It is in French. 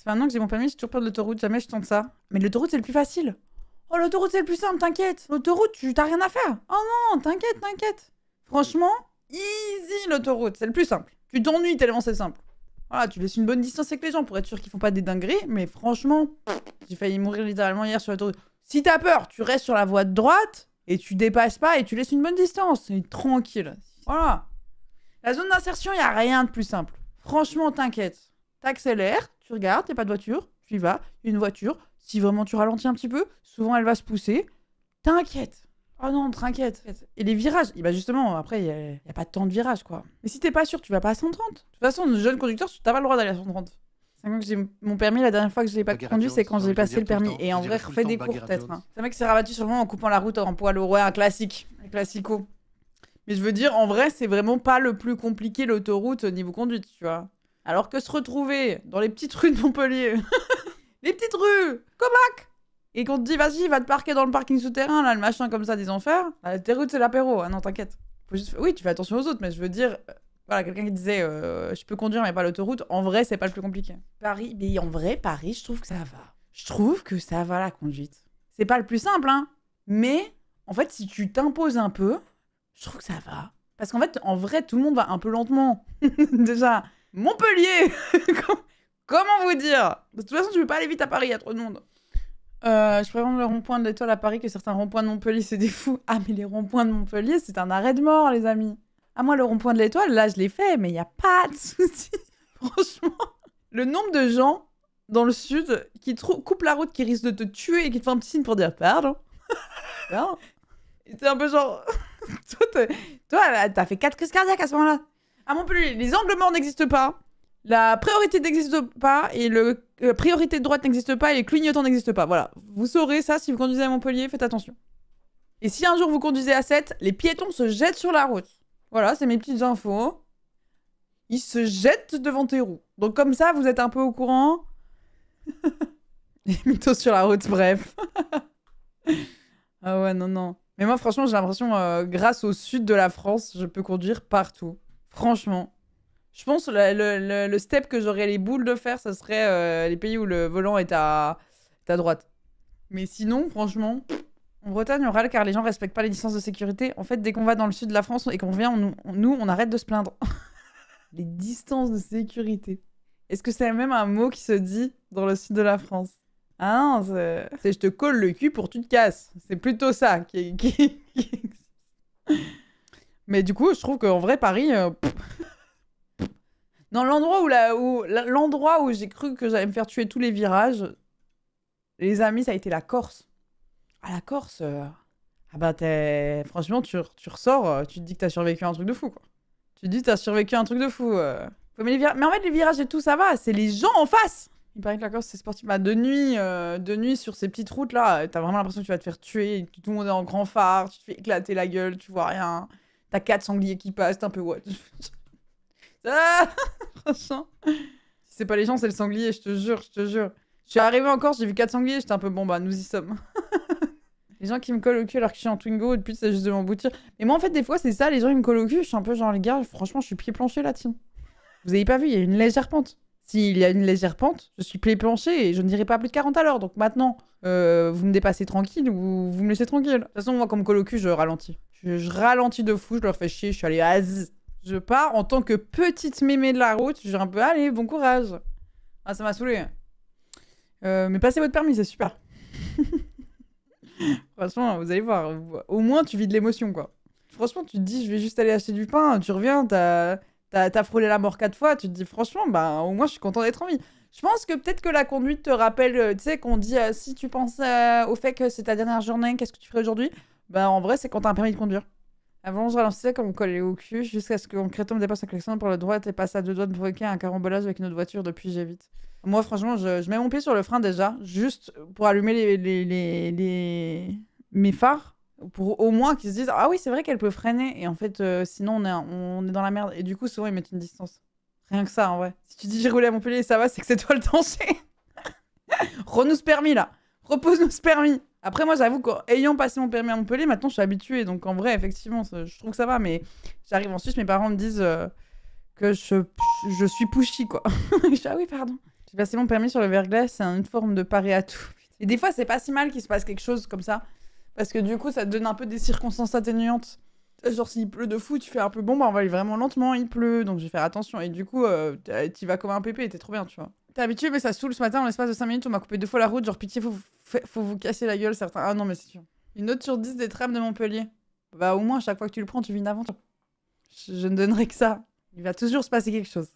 fait 1 an que j'ai mon permis, j'ai toujours peur de l'autoroute, jamais je tente ça. Mais l'autoroute, c'est le plus facile. Oh, l'autoroute, c'est le plus simple, t'inquiète. L'autoroute, t'as rien à faire. Oh non, t'inquiète, t'inquiète. Franchement, easy l'autoroute, c'est le plus simple. Tu t'ennuies tellement c'est simple. Voilà, tu laisses une bonne distance avec les gens pour être sûr qu'ils font pas des dingueries, mais franchement, j'ai failli mourir littéralement hier sur l'autoroute. Si t'as peur, tu restes sur la voie de droite et tu dépasses pas et tu laisses une bonne distance. Et tranquille. Voilà. La zone d'insertion, y a rien de plus simple. Franchement, t'inquiète. T'accélères, tu regardes, y'a pas de voiture, tu y vas, une voiture. Si vraiment tu ralentis un petit peu, souvent elle va se pousser. T'inquiète. Oh non, t'inquiète. Et les virages, bah justement, après, y a pas tant de virages, quoi. Mais si t'es pas sûr, tu vas pas à 130. De toute façon, jeune conducteur, t'as pas le droit d'aller à 130. C'est quand que j'ai mon permis, la dernière fois que je l'ai pas conduit, c'est quand j'ai passé le permis. Et en vrai, refais des cours, peut-être. Hein. C'est un mec qui s'est rabattu sur moi en coupant la route en poids lourd. Ouais, un classique. Un classico. Mais je veux dire, en vrai, c'est vraiment pas le plus compliqué, l'autoroute, niveau conduite, tu vois. Alors que se retrouver dans les petites rues de Montpellier... Les petites rues, Comac. Et qu'on te dit, vas-y, va te parquer dans le parking souterrain, là, le machin comme ça des enfers. Tes routes, c'est l'apéro. Ah non, t'inquiète. Oui, tu fais attention aux autres, mais je veux dire... voilà, quelqu'un qui disait, je peux conduire, mais pas l'autoroute. En vrai, c'est pas le plus compliqué. Paris, mais en vrai, Paris, je trouve que ça va. Je trouve que ça va, la conduite. C'est pas le plus simple, hein. Mais, en fait, si tu t'imposes un peu, je trouve que ça va. Parce qu'en fait, en vrai, tout le monde va un peu lentement. Déjà, Montpellier. Comment vous dire? De toute façon, tu peux pas aller vite à Paris, il y a trop de monde. Je préfère le rond-point de l'Étoile à Paris que certains ronds-points de Montpellier, c'est des fous. Ah, mais les ronds-points de Montpellier, c'est un arrêt de mort, les amis. Ah, moi, le rond-point de l'Étoile, là, je l'ai fait, mais il y a pas de souci. Franchement, le nombre de gens dans le sud qui coupent la route, qui risquent de te tuer et qui te font un petit signe pour dire pardon. Pardon. Et t'es un peu genre... toi, t'as fait 4 crises cardiaques à ce moment-là. À Montpellier, les angles morts n'existent pas. La priorité n'existe pas et la priorité de droite n'existe pas et les clignotants n'existent pas. Voilà. Vous saurez ça si vous conduisez à Montpellier, faites attention. Et si un jour vous conduisez à 7, les piétons se jettent sur la route. Voilà, c'est mes petites infos. Ils se jettent devant tes roues. Donc comme ça, vous êtes un peu au courant. Les mythos sur la route, bref. Ah ouais, non, non. Mais moi, franchement, j'ai l'impression, grâce au sud de la France, je peux conduire partout. Franchement. Je pense le step que j'aurais les boules de faire, ça serait les pays où le volant est à droite. Mais sinon, franchement, en Bretagne, on râle car les gens respectent pas les distances de sécurité. En fait, dès qu'on va dans le sud de la France et qu'on revient, on arrête de se plaindre. Les distances de sécurité. Est-ce que c'est même un mot qui se dit dans le sud de la France? Ah non, c'est je te colle le cul pour que tu te casses. C'est plutôt ça qui... Mais du coup, je trouve qu'en vrai, Paris... Non, l'endroit où j'ai cru que j'allais me faire tuer tous les virages, les amis, ça a été la Corse. Ah, la Corse, ah bah franchement, tu ressors, tu te dis que t'as survécu à un truc de fou, quoi. Tu te dis que t'as survécu à un truc de fou. Mais en fait, les virages et tout, ça va, c'est les gens en face. Il paraît que la Corse, c'est sportif. Bah, de nuit, sur ces petites routes, là, t'as vraiment l'impression que tu vas te faire tuer. Tout le monde est en grand phare, tu te fais éclater la gueule, tu vois rien. T'as 4 sangliers qui passent, t'es un peu what. Ah, franchement. Si c'est pas les gens, c'est le sanglier, je te jure, je te jure. Je suis arrivée en Corse, j'ai vu 4 sangliers, j'étais un peu bon, bah nous y sommes. Les gens qui me collent au cul alors que je suis en Twingo, et puis c'est juste de m'emboutir. Mais moi, en fait, des fois, c'est ça, les gens ils me collent au cul, je suis un peu genre, les gars, franchement, je suis pied plancher là, tiens. Vous avez pas vu, il y a une légère pente. S'il y a une légère pente, je suis pied plancher et je ne dirai pas plus de 40 à l'heure. Donc maintenant, vous me dépassez tranquille ou vous me laissez tranquille. De toute façon, moi, comme me colle au cul, je ralentis. Je ralentis de fou, je leur fais chier, je suis allée à je pars en tant que petite mémé de la route. Je suis un peu, allez, bon courage. Ah, ça m'a saoulé. Mais passez votre permis, c'est super. Franchement, vous allez voir. Au moins, tu vis de l'émotion, quoi. Franchement, tu te dis, je vais juste aller acheter du pain. Tu reviens, t'as frôlé la mort 4 fois. Tu te dis, franchement, bah, au moins, je suis content d'être en vie. Je pense que peut-être que la conduite te rappelle, tu sais, qu'on dit, si tu penses au fait que c'est ta dernière journée, qu'est-ce que tu ferais aujourd'hui? Bah, en vrai, c'est quand t'as un permis de conduire. Avant, je ralentissais comme on collait au cul jusqu'à ce qu'en crétant me dépasse un klaxon pour la droite et passe à 2 doigts de provoquer un carambolage avec une autre voiture. Depuis, j'évite. Moi, franchement, je mets mon pied sur le frein déjà, juste pour allumer mes phares, pour au moins qu'ils se disent ah oui, c'est vrai qu'elle peut freiner. Et en fait, sinon, on est dans la merde. Et du coup, souvent, ils mettent une distance. Rien que ça, en vrai. Si tu dis j'ai roulé à Montpellier et ça va, c'est que c'est toi le danger. Re-nous ce permis, là. Repose-nous ce permis. Après, moi, j'avoue qu'ayant passé mon permis à Montpellier, maintenant, je suis habituée. Donc, en vrai, effectivement, je trouve que ça va. Mais j'arrive en Suisse, mes parents me disent que je suis pushy, quoi. Je dis, ah oui, pardon. J'ai passé mon permis sur le verglas, c'est une forme de parer à tout. Et des fois, c'est pas si mal qu'il se passe quelque chose comme ça. Parce que du coup, ça te donne un peu des circonstances atténuantes. Genre, s'il pleut de fou, tu fais un peu bon, bah on va aller vraiment lentement, il pleut, donc je vais faire attention. Et du coup, t'y vas comme un pépé et t'es trop bien, tu vois. T'es habitué, mais ça saoule. Ce matin, en l'espace de 5 minutes, on m'a coupé 2 fois la route. Genre, pitié, faut vous casser la gueule, certains. Ah non, mais c'est sûr. Une note sur 10 des trams de Montpellier. Bah, au moins, chaque fois que tu le prends, tu vis une aventure. Je ne donnerai que ça. Il va toujours se passer quelque chose.